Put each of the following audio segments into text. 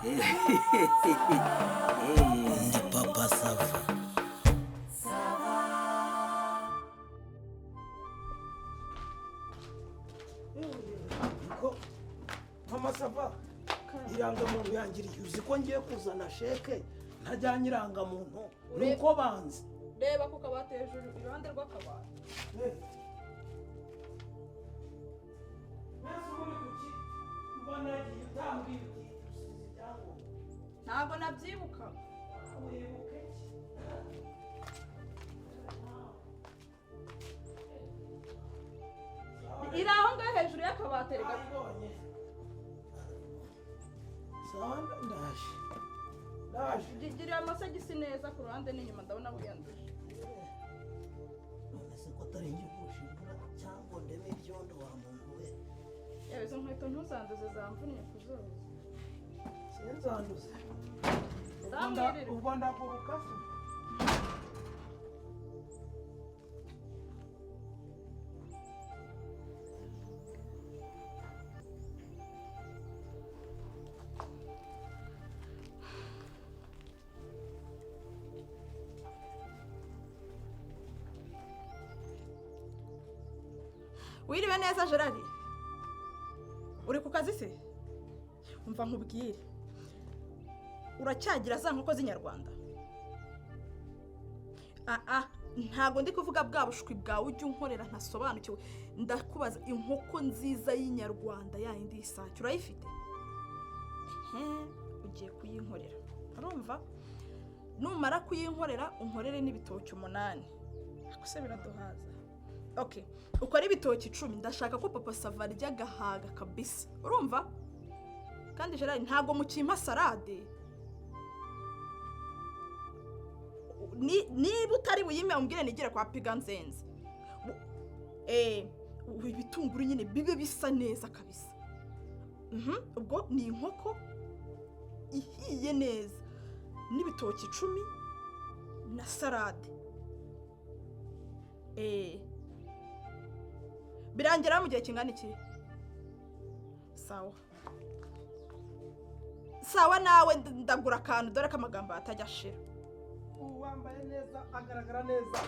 Ndi Papa Sava. Mama Sava, irangamuntu yangiriye uzi ko ngiye kuzana sheke ntajyanye irangamuntu nuko banze. Reba ku kabati hejuru iruhande rw'akabati. Ntabwo nabyibuka. Iri aho ngaho hejuru y'akabati reka. Girira amasogisi neza ku ruhande n'inyuma ndabona wiyanduje. None se ko atari njye gushingura cyangwa ndeme ibyondo wa muntu we. Yewe izo nkweto ntuzanduze zamvunye kuzoza. Sinzanduze. Zamwirire. Ubwo ndakuruka se. Wiriwe neza Gerard. Uri ku kazi se? Umva nkubwire. Uracyagira za nkoko z'inyarwanda? Ntago ndi kuvuga bwa bushwi bwawe ujye unkorera ntasobanukiwe. Ndakubaza inkoko nziza y'inyarwanda yindi isake urayifite? Ugiye kuyinkorera. Urumva? Numara kuyinkorera unkorere n'ibitoki 8. Akose biraduhaza. Okay, ukora ibitoki 10 ndashaka ko Papa Sava arya gahaga kabisa. Urumva? Kandi Gerard ntago mukimpa salade. Niba utari buyime umbwire nigire kwa piga nzenze. Ibitunguru nyine bibe bisa neza kabisa. Ubwo ni inkoko ihiye neza. N'ibitoki 10 na salade. Birangira mu gihe kingana iki? Sawa nawe ndagura kantu dore ko amagambo atajya ashira. Uwambaye neza agaragara neza.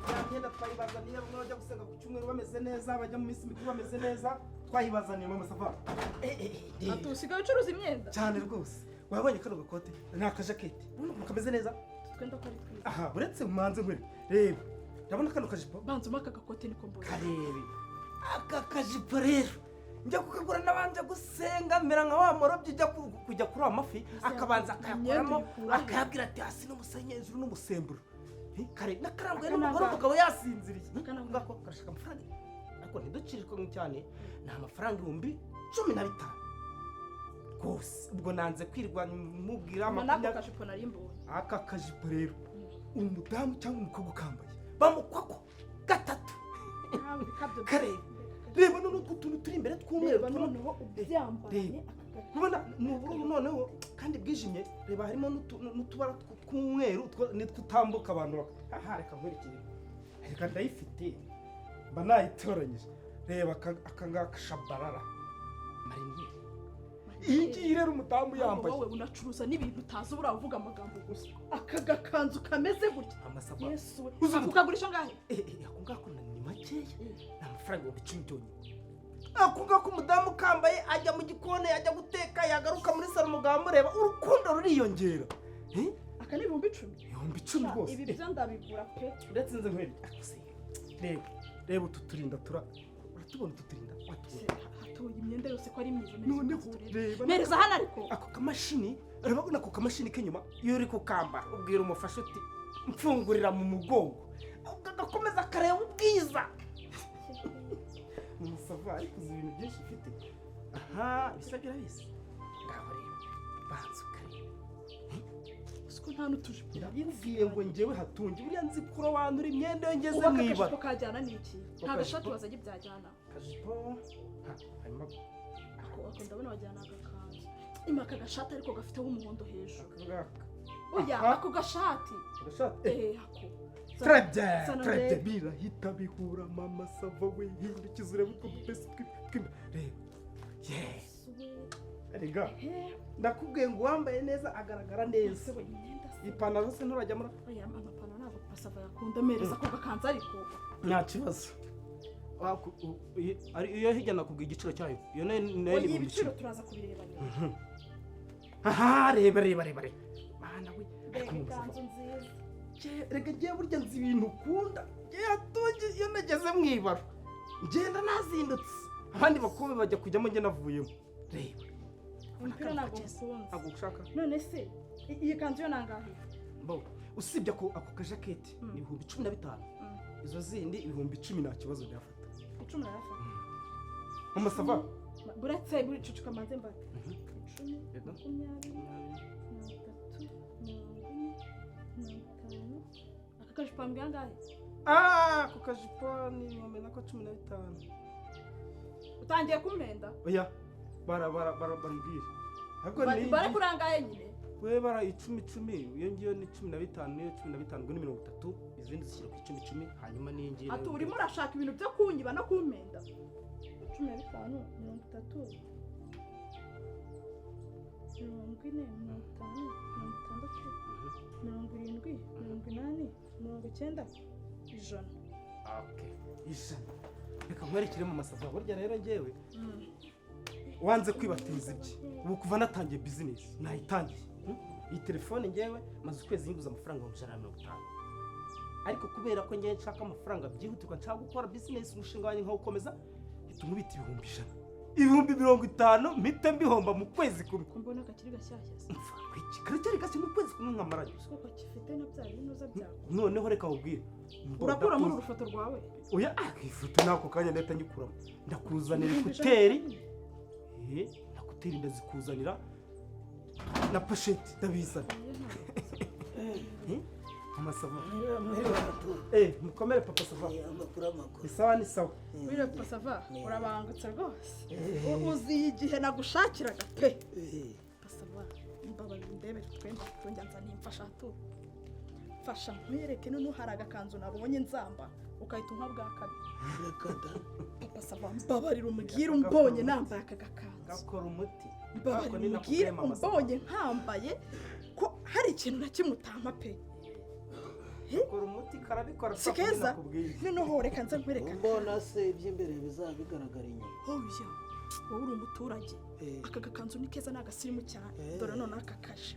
Yagenda twayibazaniye bamwe bajya gusenga ku cyumweru bameze neza bajya mu minsi mikuru bameze neza twayibazaniye Mama Sava. Atusigaye ucuruza imyenda Cyane rwose. Wabonye kano gakote nta kajaketi. Kameze neza. twenda ko ari twiza. Aha buretse umanze nkwe. Reba. Ndabona kano kajipo. Banzuma aka gakote niko mbona. Karebe. Aka kajipo rero. Njya kukagura nabanje gusenga mera nka wa morobye kujya kuri amafi akabanza akayakoramo akayabwira ati hasi n'umusenyi hejuru n'umusemburo. Kare nakarambwe n'umugoroba ukaba yasinziriye. Ngako karashaka amafaranga. Ariko ntiducirirwe cyane ni amafaranga 15,000. Kose ubwo nanze kwirwa mubwira amakuru kajipo narimbonye. Aka kajipo rero umudamu cyangwa umukobwa ukambaye bamukwako gatatu. Karebe. Reba none utuntu turi imbere tw'umweru noneho ubyambaye ubona n'ubururu noneho kandi bwijimye. Reba harimo n'utubara tw'umweru nitwutambuka abantu reka nkwerekere. Reka ndayifite mba nayitoranyije. Reba aka ngaka shabarara marinye. Iyi rero umudamu yambaye. Wowe unacuruza n'ibintu utazi ubura uvuga amagambo gusa. Aka gakanzu kameze gutya. Amasaba. Yesu we. Akukagurisha ngahe? Ako ngako ni makeya. Amafaranga 10,000. Ako ngako umudamu kambaye ajya mu gikone ajya guteka yagaruka muri salo umugabo mureba urukundo ruriyongera. Aka ni 10,000. 10,000 rwose. Ibi byo ndabigura pe. Uretse nze nkweri. Reba ututurinda uratubona ututurinda. Hatoye imyenda yose ko ari myiza neza. None reba. Mereza hano ariko. Ako kamashini urabona ko kamashini kenyuma iyo uri kukambara ubwira umufasha uti mfungurira mu mugongo. Gakomeza kareba ubwiza. Musava ariko uzi ibintu byinshi ufite. Bisagira bise. Ngaho rero banzukanye. Usko nta n'utujipo. Ngiye ngo njyewe hatunge buriya nzi kurobanura imyenda yo ngeze mwibara. Ubaka kajipo kajyana n'iki? Nta gashati wazanye byajyana. Kajipo. Hanyuma ako ndabona wajyana agakanzu. Imaka gashati ariko gafite umuhondo hejuru. ngaka. Oya ako gashati. Gashati. Ako. Trade birahita bihura Mama Sava we hindukiza urebe uko dupesi twimba. Reba. Erega ndakubwiye ngo wambaye neza agaragara neza. Ipantaro se nturajya muri oya amapantaro ntabwo papa sava yakunda amereza ko gakanza ariko nta kibazo. Iyo hirya nakubwiye igiciro cyayo iyo nayo ni ibiciro turaza kubireba nyuma. Aha reba mana we Ikanzu nziza rega ngiye burya nzi ibintu ukunda yatonge iyo nageze mu ibaro ngenda nazindutse abandi bakobwa bajya kujyamo njye navuyemo. Reba umupira ntabwo nkunze. ntabwo ushaka None se iyi kanzu yo nangahe? usibye ako kajaketi ni 15,000 izo zindi 10,000 nta kibazo byafata. 10 arafata mama sava buretse buricucuka maze mbate 10 akajipo mbyangahe? Ako kajipo ni wamena ko 15. Utangiye kumpenda? Oya barambwira Bare kurangaye nyine. we bara 10 iyo ngiyo ni 15 niyo 15 ngo ni 30 izindi zishyira ku 10 hanyuma niyo ngiye. Ati urimo urashaka ibintu byo kunyiba no kumpenda. 15 30 ijana. Ijana reka nkwerekere mu masava burya rero ngewe wanze kwibatiza ibye ubu kuva natangiye business nayitangiye. Iyi telefone ngewe maze ukwezi yinguza amafaranga 150 ariko kubera ko ngewe nshaka amafaranga byihutirwa nshaka gukora business umushinga wanjye nkawukomeza bituma ubita 150 mpite mbihomba mu kwezi kumwe. Mbona akakiri gashyashya karacyari gashya mu kwezi kumwe nkamaranye kuko gifite na bya binoza byawe. noneho reka ubwire Urakura muri urufoto rwawe? Oya ifoto nako kanya ndahita nyikuramo ndakuzanira ekuteri nakuteri ndazikuzanira na pochette ndabizana. Amasava mukomere papa sava. Isawa ni sawa. Wire papa sava urabangutse rwose. Uzi igihe nagushakiraga pe. Papa sava mbaba ndebe twemba twonyanza nimfasha tu. Fasha nkwereke none hari agakanzu nabonye nzamba ukahita unka bwa kabiri. Papa sava mbabarira umubwire umbonye nambaye aka gakanzu. Gakora umuti. Mbabarira umubwire umbonye nkambaye ko hari ikintu nakimutampa pe. Gakora umuti karabikora sikeza noneho reka nza nkwereka. Mbona se iby'imbere bizabigaragara inyuma. Oya wowe uri umuturage aka gakanzu ni keza n'agasirimu cyane dore none aka kaje.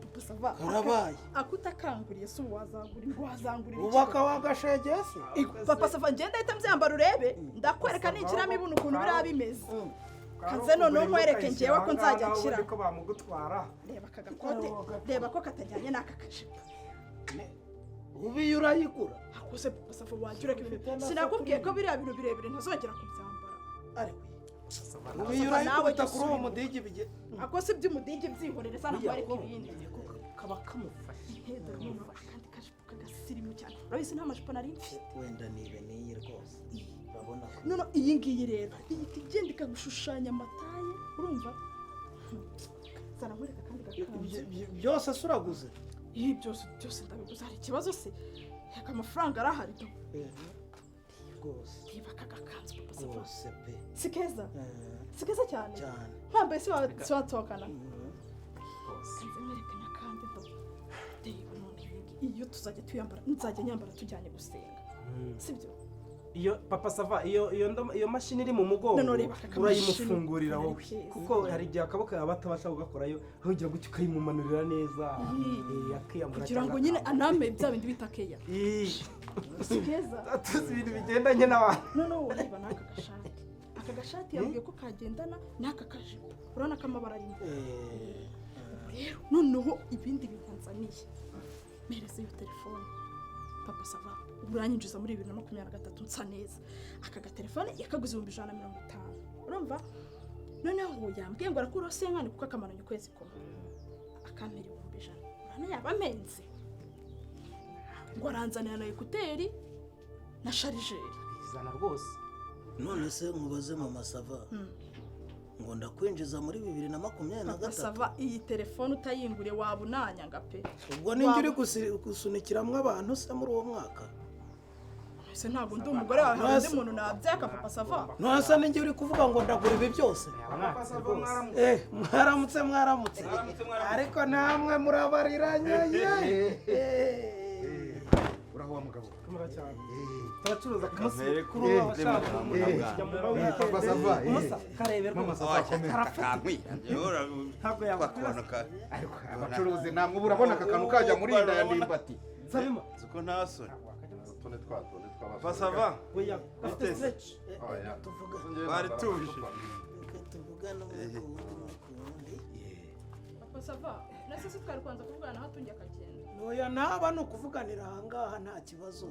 Papa sava karabaye akutakanguriye se wazangurira ubaka wagashegese. Papa sava ngenda ahita mbyambara urebe ndakwereka n'ikiramo ibintu ukuntu biriya bimeze. Kanze noneho nkwereke ngewe ko nzajya nshyira ko bamugutwara. Reba aka gakote reba ko katajyanye n'aka kajipo. Ubi urayigura akose papa sava wagira ko sinakubwiye ko biriya bintu birebire ntazongera kubyambara. Ari ubi urayigura kuri uwo mudigi bige akose by'umudigi byihorere sana kwareka ibindi kaba kamufashe. kandi kajipo kagasirimu cyane urabise nta majipo nari mfite. Wenda nibe niyi rwose urabona ko none iyi ngiyi rero ihita igenda ikagushushanya amataye urumva. Zana nkwereka kandi gakanzu byose suraguze. Ibi byose ndabiguze hari ikibazo se yaka amafaranga arahari to rwose. Reba aka gakanzu papa sava rwose pe sikeza cyane ntambaye si watokana rwose. Nzemerekana kandi to reba none iyo tuzajya tuyambara nzajya nyambara tujyanye gusenga sibyo. Iyo papa sava iyo mashini iri mu mugongo urayimufungurira wowe kuko hari igihe akaboko yaba atabasha kugakorayo ahugira gutyo ukayimumanurira neza akiyambura kugira ngo nyine aname bya bindi bita keya. Sikeza tuzi ibintu bigendanye n'abantu. noneho ureba n'aka gashati aka gashati yambwiye ko kagendana n'aka kajipo urabona ko amabara arimo rero noneho ibindi bintanzaniye mereze iyo telefone papa sava uranyinjiza muri 2023 nsa neza aka gatelefone yakaguze 150 urumva. Noneho yambwiye ngo arakura senkani kuko akamaranye ukwezi kumwe akamera 100 urana yabamenze ngo aranzanira na ekuteri na sharijeri bizana rwose. None se nkubaze mama sava ngo ndakwinjiza muri 2023 sava iyi telefone utayingure wabunanya ngape. Ubwo ninjye uri gusunikiramo abantu se muri uwo mwaka. ese ntabwo ndi umugore wawe hari undi muntu nabyaka papa sava ntasa n'ingihe uri kuvuga ngo ndagura ibi byose mwaramutse ariko namwe murabariranye uraho wa mugabo turacuruza akazi kuri uwo bashaka papa sava karebera ntabwo yabakonoka ariko abacuruzi namwe urabona aka kantu kajya muri inda ya ndimbati sabima ziko nta soni tone twabasha basava oya afite stretch bari tuje tuvugana n'ukundi papa sava nase se twari kwanza kuvugana hatunge akagenda oya naba no kuvuganira ahangaha nta kibazo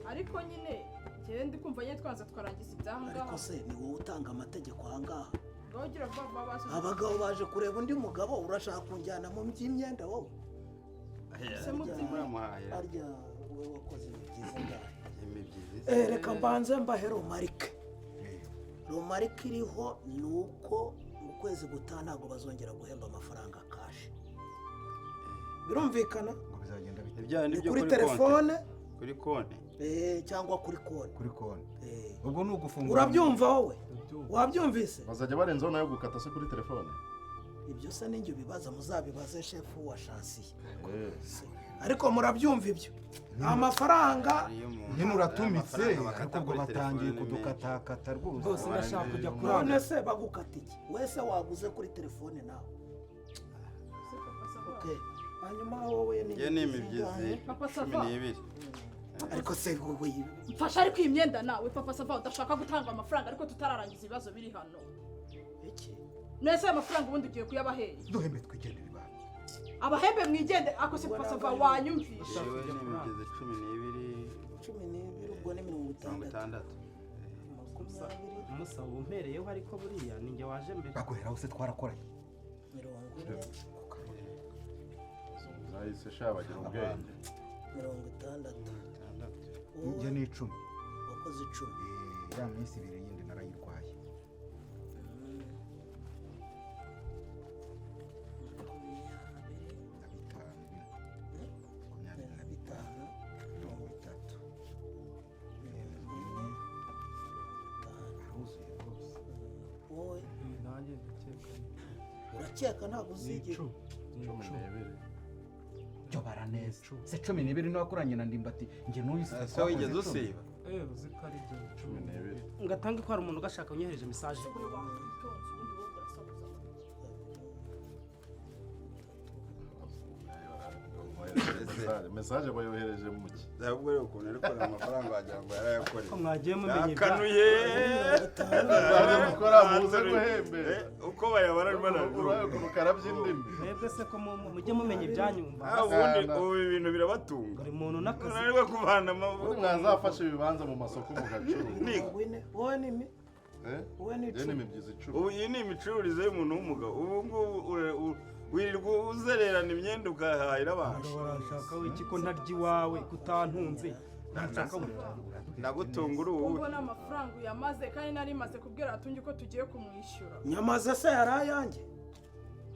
ariko nyine njyewe ndi kumva nyine twanza twarangiza ibyahangaha ariko se ni wowe utanga amategeko ahangaha bagira vuba basubiza abagabo baje kureba undi mugabo urashaka kunjyana mu by'imyenda wowe se muramuhaye arya wowe wakoze ibyiza ngahe imibyizi reka mbanze mbahe romarike romarike iriho ni uko mu kwezi gutaha ntabwo bazongera guhemba amafaranga kashi birumvikana ngo bizagenda bite ibyaha ni nibyo kuri telefone kuri konti cyangwa kuri konti kuri konti ubwo ni ugufungura urabyumva wowe wabyumvise bazajya barenzaho nayo gukata se kuri telefone ibyo se n'injye ubibaza muzabibaze shefu wa shansiye ariko murabyumva ibyo amafaranga nyine uratumitse ariko ubwo batangiye kudukatakata rwose bose ndashaka kujya none se bagukata iki wese waguze kuri telefone nawe hanyuma wowe ye ni imibyizi Papa 12 ariko se wowe mfasha ariko iyi myenda nawe papa sava udashaka gutanga amafaranga ariko tutararangiza ibibazo biri hano iki nese amafaranga ubundi ugiye kuyabaheye duhembe twigendere ba abahembe mwigende ako se papa sava wanyumvisha yewe ni imibyizi 12 ubwo ni 60 umusa wumpereyeho ariko buriya ninjye waje mbere baguheraho se twarakoranye 40 zahise sha bagira ubwenge 60 njye ni 10 wakoze 10 ya minsi ibiri yindi narayirwaye wowe nanjye ndakeka urakeka ntabwo uzigira 12 byo baraneza se 12 niwe wakoranye na ndimbati njye n'uyu se wigeze usiba uzi ko ari byo 12 ngatange ko hari umuntu ugashaka unyohereje message mesaje bayohereje mu ki ahubwo rero ukuntu ariko amafaranga wagira ngo yarayakoreye ko mwagiye mumenya yakanuye baje gukora muze guhembe uko bayabara urayo kurukara by'indimi mwebwe se ko mujye mumenya ibyanyumva ubundi ubu ibintu birabatunga buri muntu n'akazi unanirwa kuvana amaboko mwazafashe ibibanza mu masoko mu gacuruza wowe ni mi wowe ni ye ni imibyizi 10 ubu iyi ni imicururize y'umuntu w'umugabo ubu ngubu wirirwa uzererana imyenda ugahahira abantu barashaka wiki ko ntarya iwawe kutantunze nashaka ndagutunga uri ubu ubwo n'amafaranga uyamaze kandi nari maze kubwira atunge ko tugiye kumwishyura nyamaze se yari ayanjye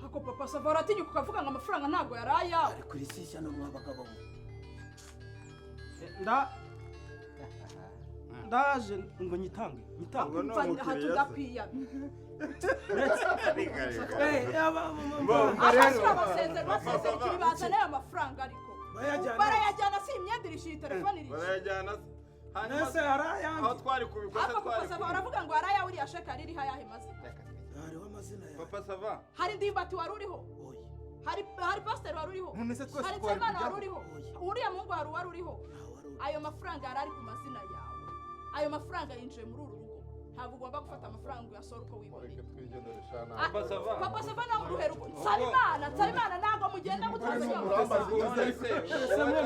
hako papa sava uratinyuka ukavuga ngo amafaranga ntabwo yari ayawe ari kuri sisya no mwabagabo ndaje ngo nyitange ubwo ni aha umukiriya tudakwiyana basezera ikiri bazaneye amafaranga ariko barayajyana si imyenda irishyuye telefone irishyuye barayajyana nese yari aho ayanjye twari kubikosa ariko papa twari sava baravuga ngo yari ayawe uriya sheka ririho ayahe mazina hariho amazina yawe papa sava hari ndimbati wari uriho oya hari pasiteri wari uriho none se twese hari twari nsabimana wari kujyaho uriho uriya muhungu wari uriho ayo mafaranga yari ari ku mazina yawe ayo mafaranga yinjiye muri uru rugo ntabwo ugomba gufata amafaranga uyasora uko wiboneye twigendere shana papa sava nawe uruhera nsabimana ntabwo mugenda mutazanye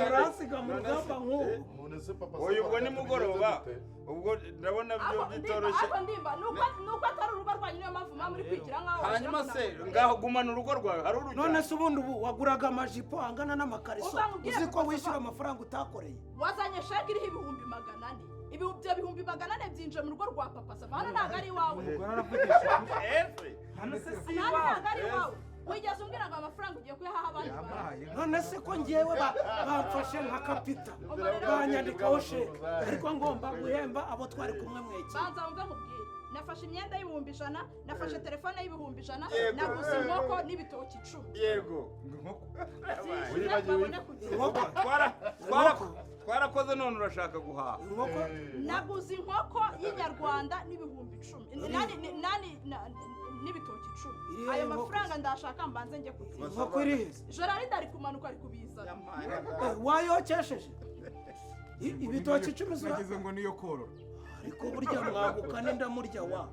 murasiga mu rugamba nk'ubu none se papa oya ubwo ni mugoroba ubwo ndabona byo bitoroshye ariko ndimba nuko atari urugo rwanyu niyo mpamvu mama muri kwigira nkaho hanyuma se ngaho gumana urugo rwawe hari urujya none se ubundi ubu waguraga amajipo angana n'amakariso uzi ko wishyura amafaranga utakoreye wazanye sheke iriho ibihumbi 400 ibyo bihumbi 400 byinjiye mu rugo rwa papa sava hano ntabwo ari iwawe umugore aravugisha efe hano se si hano iwawe ntabwo ari iwawe wigeze umbwira ngo amafaranga ugiye kuyahaha abandi bantu none se ko ngewe bamfashe nka kapita banyandikaho sheke ariko ngomba guhemba abo twari kumwe mweki banza wumve nkubwire nafashe imyenda y'ibihumbi 100 nafashe telefone y'ibihumbi 100 naguze inkoko n'ibitoki 10 yego inkoko twarakoze none urashaka guhaha inkoko naguze inkoko y'inyarwanda n'ibihumbi 10 n'ibitoki 10 ayo mafaranga ndashaka mbanze njye kuzima inkoko irihize Gerard ari kumanuka ari kubizana wayokesheje ibitoki 10 zura nagize ngo niyo korora ariko burya mwaguka n'inda murya wa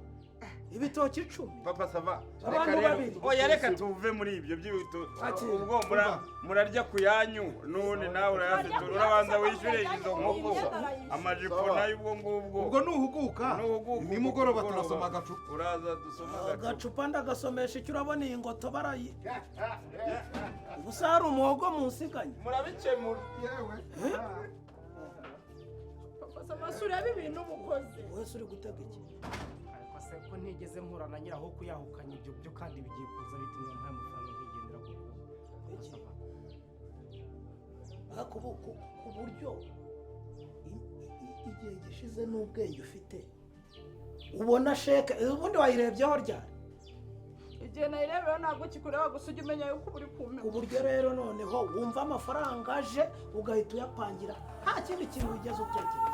ibitoki 10 papa sava Abantu reka babiri. rero oya reka tuve muri ibyo ubwo murarya ku yanyu none nawe urayafite urabanza wishyure izo nkoko amajipo nayo ubwo ngubwo ubwo nuhuguka nimugoroba turasoma agacupa uraza dusoma agacupa ndagasomesha icyo urabona iyi ngoto barayi ubusa hari umuhogo munsiganye murabikemura amasura y'ibintu umukozi wese uri gutega iki ariko se ko ntigeze mpura na nyiraho kuyahukanya ibyo byo kandi bigiye kuza bitumye nta mafaranga nkigendera ku buryo igihe gishize n'ubwenge ufite ubona sheke ubundi wayirebyeho ryari igihe nayirebeho ntabwo kikureba gusa ujya umenya yuko uri kumenya ku buryo rero noneho wumva amafaranga aje ugahita uyapangira nta kindi kintu wigeze utekereza